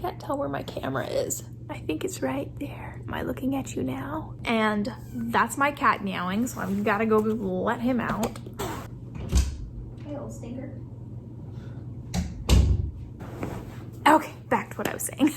can't tell where my camera is. I think it's right there. Am I looking at you now? And that's my cat meowing, so I've gotta go let him out. Hey, little stinker. Okay, back to what I was saying.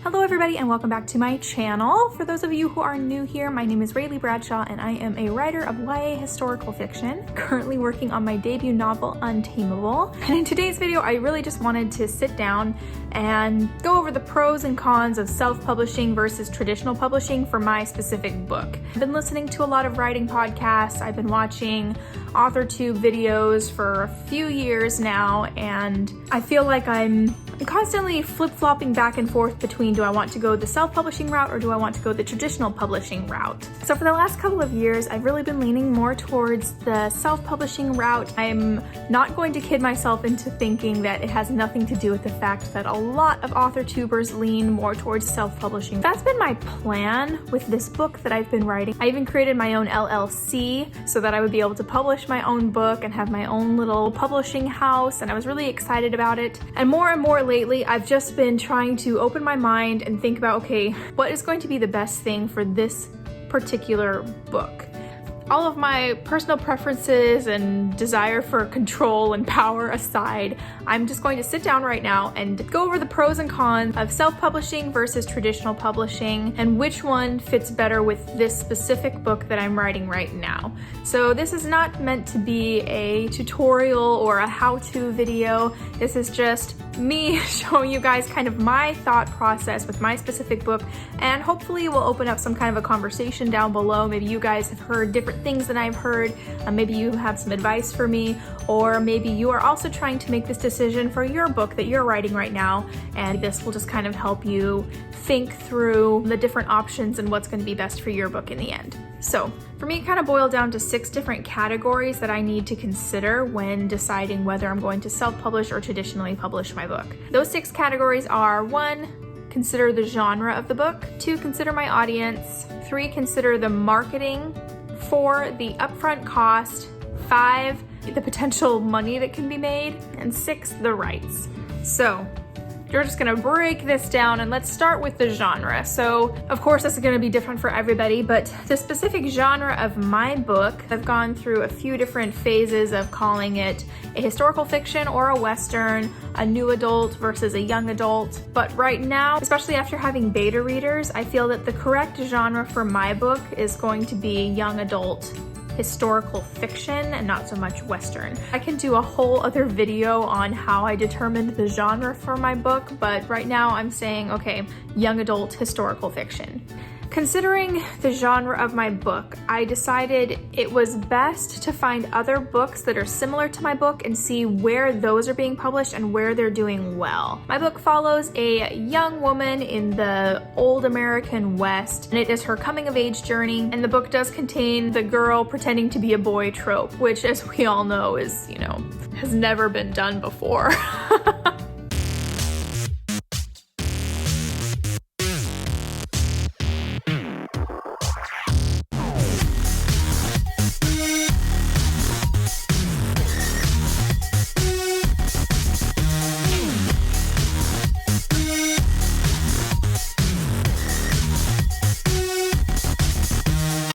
Hello everybody and welcome back to my channel. For those of you who are new here, my name is RaiBshaw and I am a writer of YA historical fiction, currently working on my debut novel, Untamable. And in today's video, I really just wanted to sit down and go over the pros and cons of self-publishing versus traditional publishing for my specific book. I've been listening to a lot of writing podcasts. I've been watching AuthorTube videos for a few years now, and I feel like I'm constantly flip-flopping back and forth between, do I want to go the self-publishing route or do I want to go the traditional publishing route? So for the last couple of years, I've really been leaning more towards the self-publishing route. I'm not going to kid myself into thinking that it has nothing to do with the fact that a lot of AuthorTubers lean more towards self-publishing. That's been my plan with this book that I've been writing. I even created my own LLC so that I would be able to publish my own book and have my own little publishing house, and I was really excited about it. And more lately, I've just been trying to open my mind and think about, okay, what is going to be the best thing for this particular book? All of my personal preferences and desire for control and power aside, I'm just going to sit down right now and go over the pros and cons of self-publishing versus traditional publishing and which one fits better with this specific book that I'm writing right now. So this is not meant to be a tutorial or a how-to video. This is just me showing you guys kind of my thought process with my specific book, and hopefully we'll open up some kind of a conversation down below. Maybe you guys have heard different things than I've heard. Maybe you have some advice for me, or maybe you are also trying to make this decision for your book that you're writing right now, and this will just kind of help you think through the different options and what's going to be best for your book in the end. So for me, it kind of boiled down to 6 different categories that I need to consider when deciding whether I'm going to self-publish or traditionally publish my book. Those 6 categories are: 1, consider the genre of the book; 2, consider my audience; 3, consider the marketing; 4, the upfront cost; 5, the potential money that can be made; and 6, the rights. So we're just gonna break this down and let's start with the genre. So of course this is gonna be different for everybody, but the specific genre of my book, I've gone through a few different phases of calling it a historical fiction or a Western, a new adult versus a young adult. But right now, especially after having beta readers, I feel that the correct genre for my book is going to be young adult historical fiction and not so much Western. I can do a whole other video on how I determined the genre for my book, but right now I'm saying, okay, young adult historical fiction. Considering the genre of my book, I decided it was best to find other books that are similar to my book and see where those are being published and where they're doing well. My book follows a young woman in the old American West, and it is her coming-of-age journey, and the book does contain the girl pretending to be a boy trope, which, as we all know, is, has never been done before.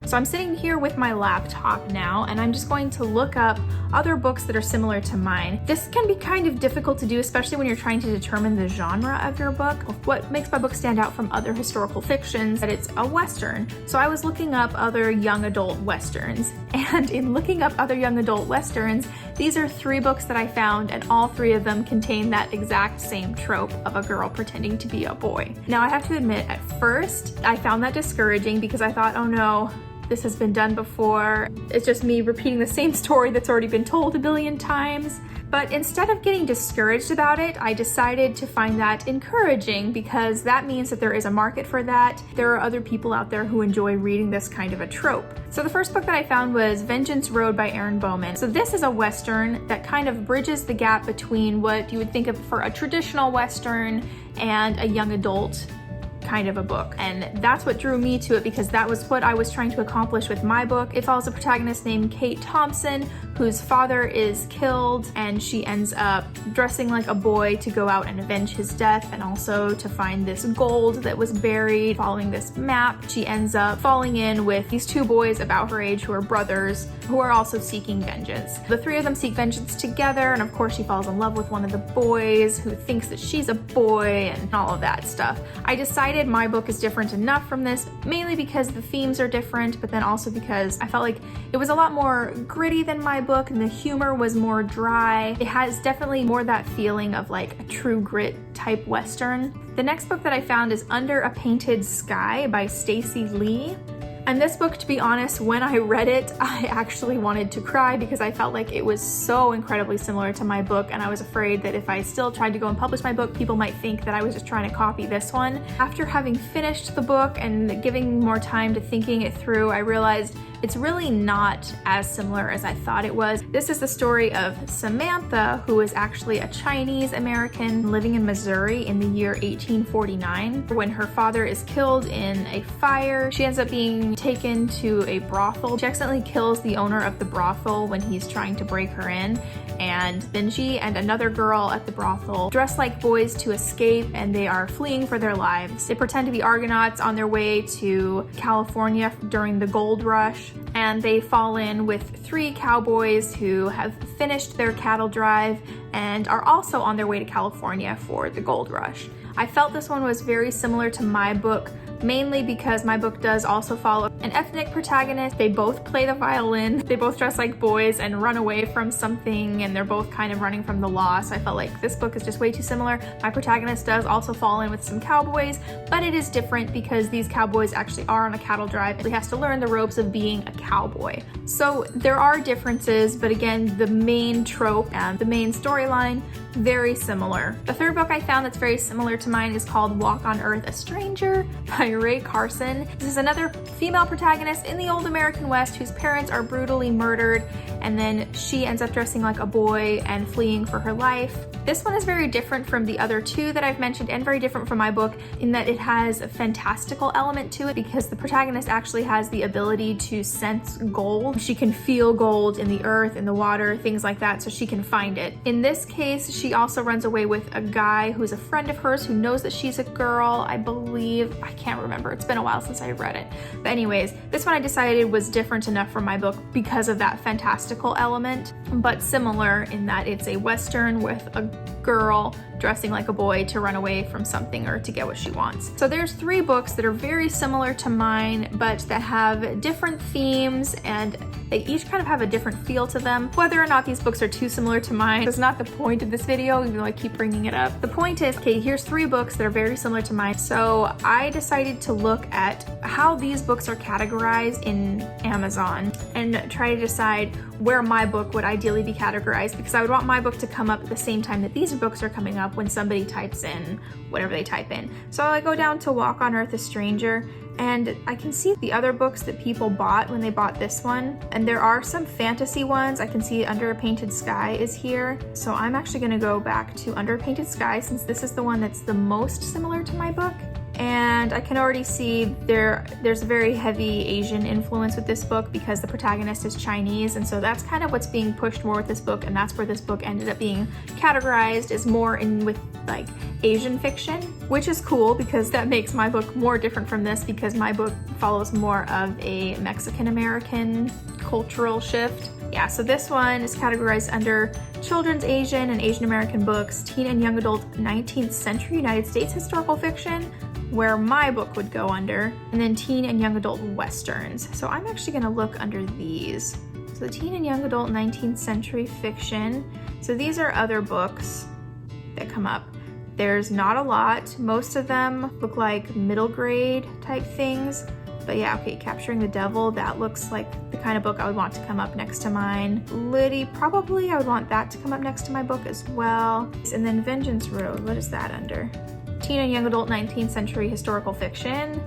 So I'm sitting here with my laptop now, and I'm just going to look up other books that are similar to mine. This can be kind of difficult to do, especially when you're trying to determine the genre of your book. What makes my book stand out from other historical fictions, that it's a Western. So I was looking up other young adult Westerns, and in looking up other young adult Westerns, these are 3 books that I found, and all 3 of them contain that exact same trope of a girl pretending to be a boy. Now I have to admit, at first, I found that discouraging because I thought, oh no, this has been done before. It's just me repeating the same story that's already been told a billion times. But instead of getting discouraged about it, I decided to find that encouraging, because that means that there is a market for that. There are other people out there who enjoy reading this kind of a trope. So the first book that I found was Vengeance Road by Aaron Bowman. So this is a Western that kind of bridges the gap between what you would think of for a traditional Western and a young adult kind of a book. And that's what drew me to it, because that was what I was trying to accomplish with my book. It follows a protagonist named Kate Thompson, whose father is killed, and she ends up dressing like a boy to go out and avenge his death, and also to find this gold that was buried. Following this map, she ends up falling in with these two boys about her age who are brothers, who are also seeking vengeance. The three of them seek vengeance together, and of course she falls in love with one of the boys who thinks that she's a boy and all of that stuff. I decided my book is different enough from this, mainly because the themes are different, but then also because I felt like it was a lot more gritty than my book, and the humor was more dry. It has definitely more that feeling of like a true grit type Western. The next book that I found is Under a Painted Sky by Stacey Lee. And this book, to be honest, when I read it, I actually wanted to cry because I felt like it was so incredibly similar to my book, and I was afraid that if I still tried to go and publish my book, people might think that I was just trying to copy this one. After having finished the book and giving more time to thinking it through, I realized it's really not as similar as I thought it was. This is the story of Samantha, who is actually a Chinese American living in Missouri in the year 1849. When her father is killed in a fire, she ends up being taken to a brothel. She accidentally kills the owner of the brothel when he's trying to break her in, and then she and another girl at the brothel dress like boys to escape, and they are fleeing for their lives. They pretend to be Argonauts on their way to California during the gold rush, and they fall in with three cowboys who have finished their cattle drive and are also on their way to California for the gold rush. I felt this one was very similar to my book, mainly because my book does also follow an ethnic protagonist. They both play the violin, they both dress like boys and run away from something, and they're both kind of running from the law. So I felt like this book is just way too similar. My protagonist does also fall in with some cowboys, but it is different because these cowboys actually are on a cattle drive and he has to learn the ropes of being a cowboy. So there are differences, but again, the main trope and the main storyline, very similar. The third book I found that's very similar to mine is called Walk on Earth, a Stranger by Rae Carson. This is another female protagonist in the old American West whose parents are brutally murdered, and then she ends up dressing like a boy and fleeing for her life. This one is very different from the other two that I've mentioned, and very different from my book in that it has a fantastical element to it, because the protagonist actually has the ability to sense gold. She can feel gold in the earth, in the water, things like that, so she can find it. In this case, she also runs away with a guy who's a friend of hers who knows that she's a girl, I believe. I can't remember, it's been a while since I read it. But anyways, this one I decided was different enough from my book because of that fantastical element, but similar in that it's a Western with a girl dressing like a boy to run away from something or to get what she wants. So there's three books that are very similar to mine, but that have different themes, and they each kind of have a different feel to them. Whether or not these books are too similar to mine is not the point of this video, even though I keep bringing it up. The point is, okay, here's three books that are very similar to mine. So I decided to look at how these books are categorized in Amazon and try to decide where my book would ideally be categorized, because I would want my book to come up at the same time that these books are coming up when somebody types in whatever they type in. So I go down to Walk on Earth, a Stranger, and I can see the other books that people bought when they bought this one, and there are some fantasy ones. I can see Under a Painted Sky is here, so I'm actually going to go back to Under a Painted Sky since this is the one that's the most similar to my book. And I can already see there's a very heavy Asian influence with this book because the protagonist is Chinese, and so that's kind of what's being pushed more with this book, and that's where this book ended up being categorized, is more in with like Asian fiction, which is cool because that makes my book more different from this, because my book follows more of a Mexican-American cultural shift. Yeah, so this one is categorized under Children's Asian and Asian American Books, Teen and Young Adult 19th Century United States Historical Fiction, where my book would go under, and then Teen and Young Adult Westerns. So I'm actually gonna look under these. So the Teen and Young Adult 19th Century Fiction. So these are other books that come up. There's not a lot. Most of them look like middle grade type things. But yeah, okay, Capturing the Devil, that looks like the kind of book I would want to come up next to mine. Liddy, probably I would want that to come up next to my book as well. And then Vengeance Road, what is that under? Teen and Young Adult 19th Century Historical Fiction,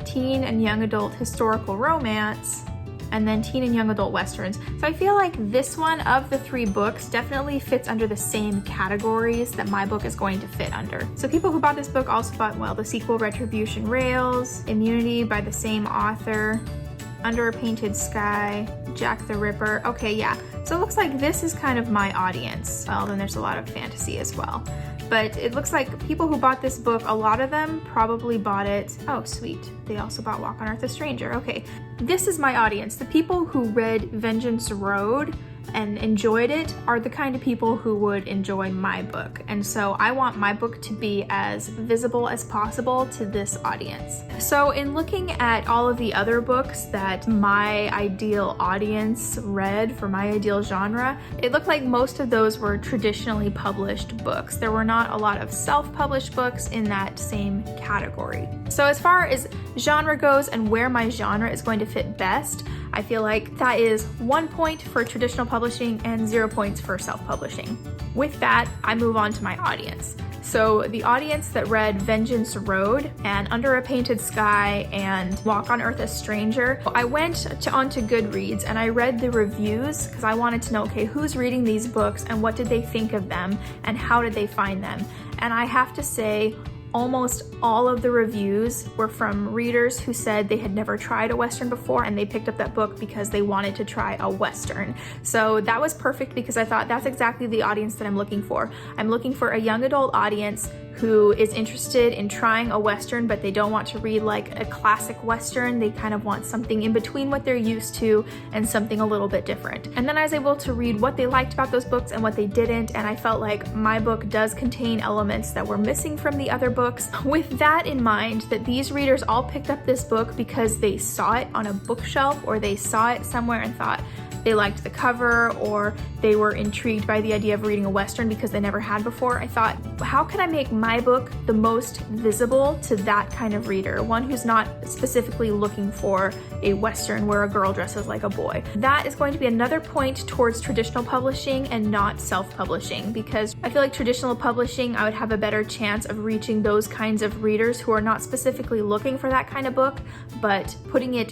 Teen and Young Adult Historical Romance, and then teen and young adult westerns. So I feel like this one of the 3 books definitely fits under the same categories that my book is going to fit under. So people who bought this book also bought, well, the sequel Retribution Rails, Immunity by the same author, Under a Painted Sky, Jack the Ripper. Okay, yeah. So it looks like this is kind of my audience. Well, then there's a lot of fantasy as well. But it looks like people who bought this book, a lot of them probably bought it. Oh, sweet. They also bought Walk on Earth, a Stranger. Okay, this is my audience. The people who read Vengeance Road and enjoyed it are the kind of people who would enjoy my book. And so I want my book to be as visible as possible to this audience. So in looking at all of the other books that my ideal audience read for my ideal genre, it looked like most of those were traditionally published books. There were not a lot of self-published books in that same category. So as far as genre goes and where my genre is going to fit best, I feel like that is 1 point for traditional publishing and 0 points for self-publishing. With that, I move on to my audience. So the audience that read Vengeance Road and Under a Painted Sky and Walk on Earth, a Stranger, I went onto Goodreads and I read the reviews because I wanted to know, okay, who's reading these books and what did they think of them and how did they find them? And I have to say, almost all of the reviews were from readers who said they had never tried a Western before and they picked up that book because they wanted to try a Western. So that was perfect because I thought that's exactly the audience that I'm looking for. I'm looking for a young adult audience who is interested in trying a Western, but they don't want to read like a classic Western. They kind of want something in between what they're used to and something a little bit different. And then I was able to read what they liked about those books and what they didn't, and I felt like my book does contain elements that were missing from the other books. With that in mind, that these readers all picked up this book because they saw it on a bookshelf or they saw it somewhere and thought they liked the cover or they were intrigued by the idea of reading a Western because they never had before, I thought, how can I make my book the most visible to that kind of reader? One who's not specifically looking for a Western where a girl dresses like a boy. That is going to be another point towards traditional publishing and not self-publishing, because I feel like traditional publishing, I would have a better chance of reaching those kinds of readers who are not specifically looking for that kind of book, but putting it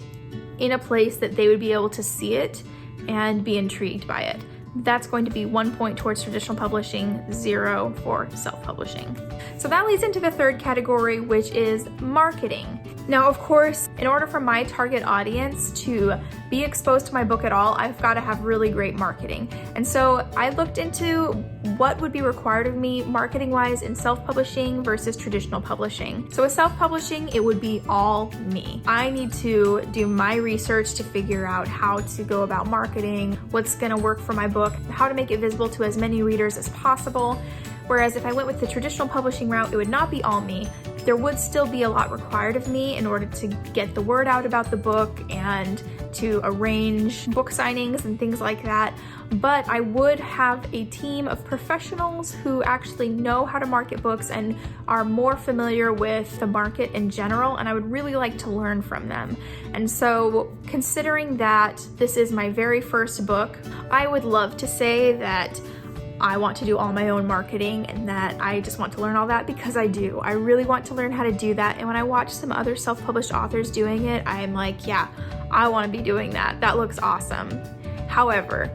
in a place that they would be able to see it and be intrigued by it. That's going to be 1 point towards traditional publishing, 0 for self-publishing. So that leads into the third category, which is marketing. Now, of course, in order for my target audience to be exposed to my book at all, I've got to have really great marketing. And so I looked into what would be required of me marketing-wise in self-publishing versus traditional publishing. So with self-publishing, it would be all me. I need to do my research to figure out how to go about marketing, what's gonna work for my book, how to make it visible to as many readers as possible. Whereas if I went with the traditional publishing route, it would not be all me. There would still be a lot required of me in order to get the word out about the book and to arrange book signings and things like that. But I would have a team of professionals who actually know how to market books and are more familiar with the market in general, and I would really like to learn from them. And so considering that this is my very first book, I would love to say that I want to do all my own marketing and that I just want to learn all that, because I do. I really want to learn how to do that. And when I watch some other self-published authors doing it, I'm like, yeah, I want to be doing that. That looks awesome. However,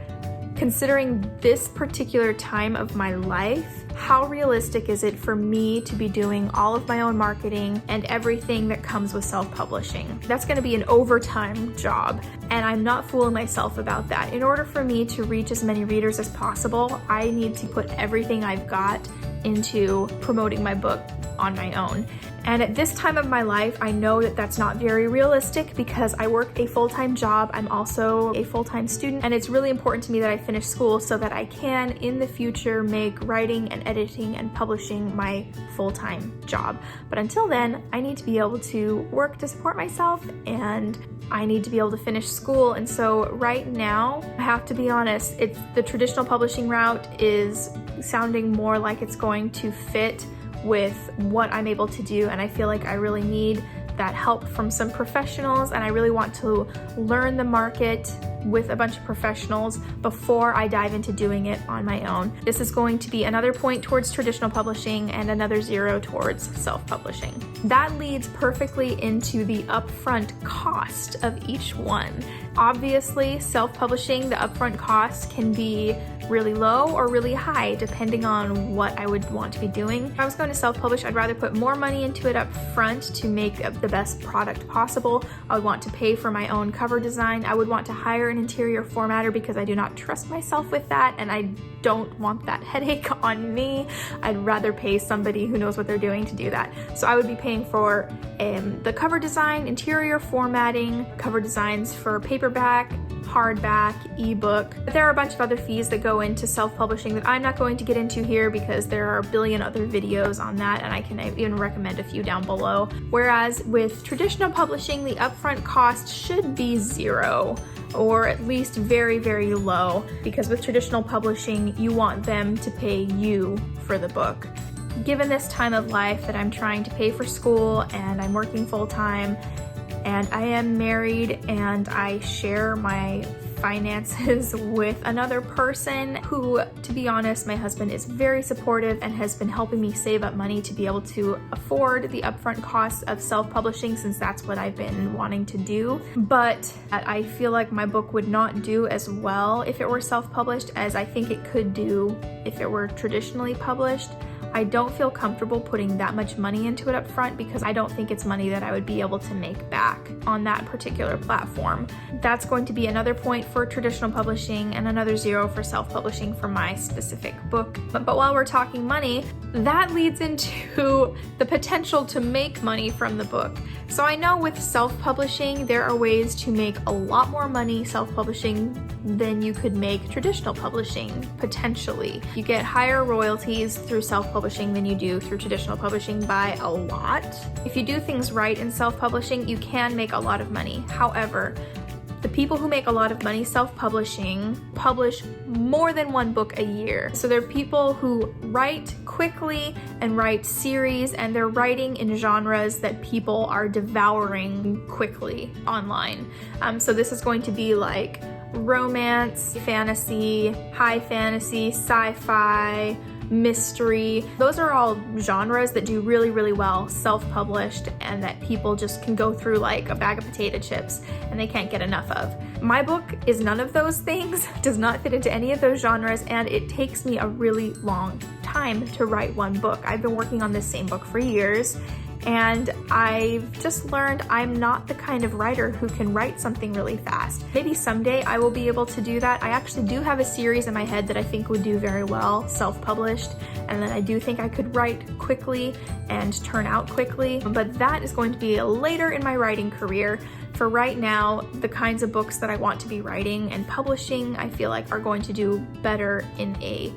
considering this particular time of my life, how realistic is it for me to be doing all of my own marketing and everything that comes with self-publishing? That's going to be an overtime job, and I'm not fooling myself about that. In order for me to reach as many readers as possible, I need to put everything I've got into promoting my book on my own. And at this time of my life, I know that that's not very realistic because I work a full-time job. I'm also a full-time student, and it's really important to me that I finish school so that I can, in the future, make writing and editing and publishing my full-time job. But until then, I need to be able to work to support myself, and I need to be able to finish school. And so right now, I have to be honest, the traditional publishing route is sounding more like it's going to fit with what I'm able to do, and I feel like I really need that help from some professionals, and I really want to learn the market with a bunch of professionals before I dive into doing it on my own. This is going to be another point towards traditional publishing and another 0 towards self-publishing. That leads perfectly into the upfront cost of each one. Obviously, self-publishing, the upfront cost can be really low or really high depending on what I would want to be doing. If I was going to self-publish, I'd rather put more money into it up front to make the best product possible. I would want to pay for my own cover design. I would want to hire an interior formatter because I do not trust myself with that, and I don't want that headache on me. I'd rather pay somebody who knows what they're doing to do that. So I would be paying for the cover design, interior formatting, cover designs for paperback, hardback, ebook. But there are a bunch of other fees that go into self-publishing that I'm not going to get into here because there are a billion other videos on that, and I can even recommend a few down below. Whereas with traditional publishing, the upfront cost should be 0, or at least very, very low, because with traditional publishing, you want them to pay you for the book. Given this time of life that I'm trying to pay for school and I'm working full-time, and I am married and I share my finances with another person who, to be honest, my husband is very supportive and has been helping me save up money to be able to afford the upfront costs of self-publishing, since that's what I've been wanting to do. But I feel like my book would not do as well if it were self-published as I think it could do if it were traditionally published. I don't feel comfortable putting that much money into it up front because I don't think it's money that I would be able to make back on that particular platform. That's going to be another point for traditional publishing and another 0 for self-publishing for my specific book. But while we're talking money, that leads into the potential to make money from the book. So I know with self-publishing, there are ways to make a lot more money self-publishing than you could make traditional publishing, potentially. You get higher royalties through self-publishing than you do through traditional publishing by a lot. If you do things right in self-publishing, you can make a lot of money. However, the people who make a lot of money self-publishing publish more than one book a year. So there are people who write quickly and write series, and they're writing in genres that people are devouring quickly online. So this is going to be like romance, fantasy, high fantasy, sci-fi, mystery. Those are all genres that do really, really well self-published and that people just can go through like a bag of potato chips and they can't get enough of. My book is none of those things, does not fit into any of those genres, and it takes me a really long time to write one book. I've been working on this same book for years, and I've just learned I'm not the kind of writer who can write something really fast. Maybe someday I will be able to do that. I actually do have a series in my head that I think would do very well, self-published, and then I do think I could write quickly and turn out quickly, but that is going to be later in my writing career. For right now, the kinds of books that I want to be writing and publishing, I feel like are going to do better in a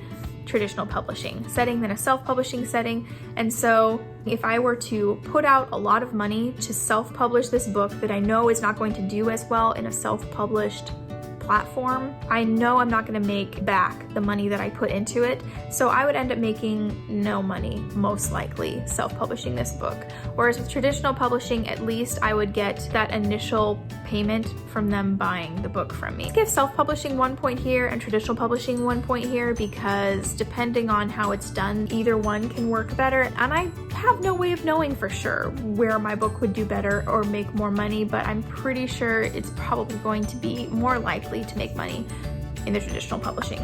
traditional publishing setting than a self-publishing setting. And so if I were to put out a lot of money to self-publish this book that I know is not going to do as well in a self-published platform, I know I'm not going to make back the money that I put into it. So I would end up making no money, most likely, self-publishing this book. Whereas with traditional publishing, at least I would get that initial payment from them buying the book from me. Let's give self-publishing 1 point here and traditional publishing 1 point here, because depending on how it's done, either one can work better. And I have no way of knowing for sure where my book would do better or make more money, but I'm pretty sure it's probably going to be more likely to make money in the traditional publishing.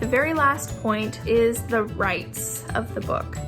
The very last point is the rights of the book.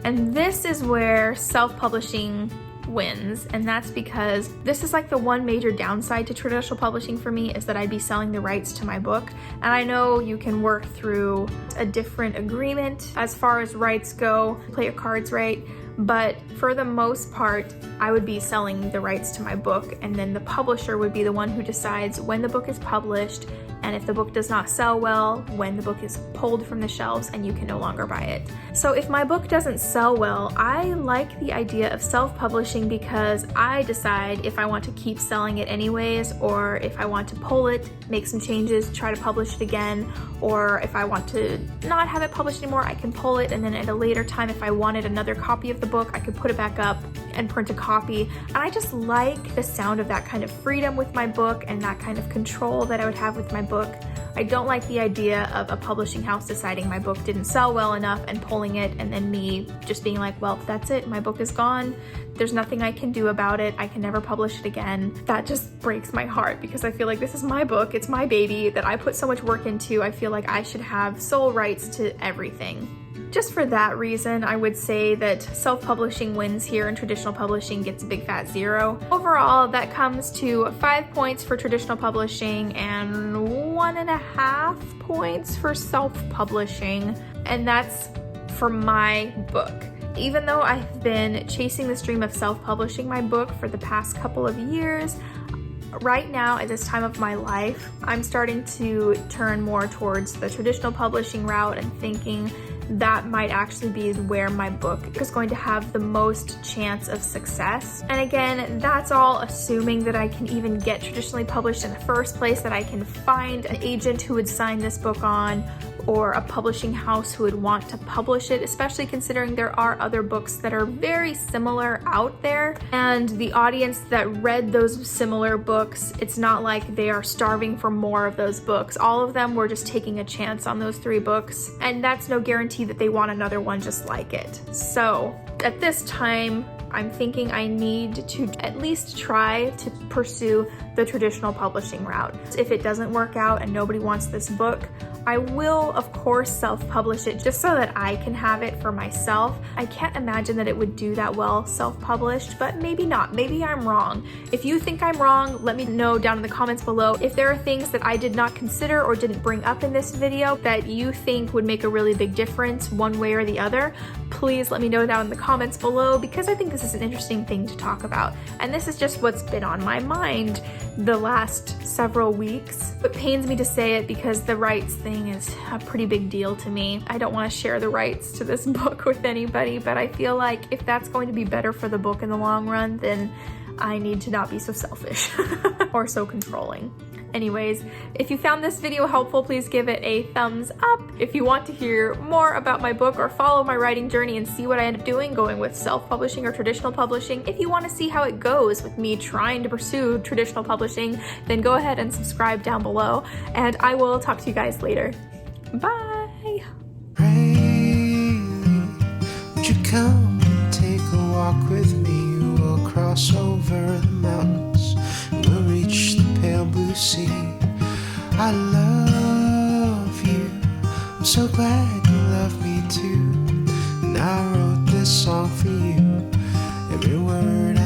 And this is where self-publishing wins, and that's because this is like the one major downside to traditional publishing for me, is that I'd be selling the rights to my book. And I know you can work through a different agreement as far as rights go, play your cards right, but for the most part, I would be selling the rights to my book, and then the publisher would be the one who decides when the book is published, and if the book does not sell well, when the book is pulled from the shelves and you can no longer buy it. So if my book doesn't sell well, I like the idea of self-publishing because I decide if I want to keep selling it anyways, or if I want to pull it, make some changes, try to publish it again, or if I want to not have it published anymore, I can pull it, and then at a later time, if I wanted another copy of the book, I could put it back up and print a copy. And I just like the sound of that kind of freedom with my book and that kind of control that I would have with my book. I don't like the idea of a publishing house deciding my book didn't sell well enough and pulling it, and then me just being like, well, that's it, my book is gone. There's nothing I can do about it. I can never publish it again. That just breaks my heart because I feel like this is my book. It's my baby that I put so much work into. I feel like I should have sole rights to everything. Just for that reason, I would say that self-publishing wins here and traditional publishing gets a big fat 0. Overall, that comes to 5 points for traditional publishing and 1.5 points for self-publishing, and that's for my book. Even though I've been chasing this dream of self-publishing my book for the past couple of years, right now at this time of my life, I'm starting to turn more towards the traditional publishing route and thinking that might actually be where my book is going to have the most chance of success. And again, that's all assuming that I can even get traditionally published in the first place, that I can find an agent who would sign this book on, or a publishing house who would want to publish it, especially considering there are other books that are very similar out there. And the audience that read those similar books, it's not like they are starving for more of those books. All of them were just taking a chance on those 3 books, and that's no guarantee that they want another one just like it. So at this time, I'm thinking I need to at least try to pursue the traditional publishing route. If it doesn't work out and nobody wants this book, I will, of course, self-publish it just so that I can have it for myself. I can't imagine that it would do that well self-published, but maybe not. Maybe I'm wrong. If you think I'm wrong, let me know down in the comments below. If there are things that I did not consider or didn't bring up in this video that you think would make a really big difference one way or the other, please let me know down in the comments below, because I think this is an interesting thing to talk about. And this is just what's been on my mind the last several weeks. It pains me to say it because the rights thing is a pretty big deal to me. I don't want to share the rights to this book with anybody, but I feel like if that's going to be better for the book in the long run, then I need to not be so selfish or so controlling. Anyways, if you found this video helpful, please give it a thumbs up. If you want to hear more about my book or follow my writing journey and see what I end up doing, going with self-publishing or traditional publishing, if you want to see how it goes with me trying to pursue traditional publishing, then go ahead and subscribe down below, and I will talk to you guys later. Bye! Ray, would you come and take a walk with me? We'll cross over the mountains and we'll reach the pale blue sea. I love you, I'm so glad you love me too. And I wrote this song for you, every word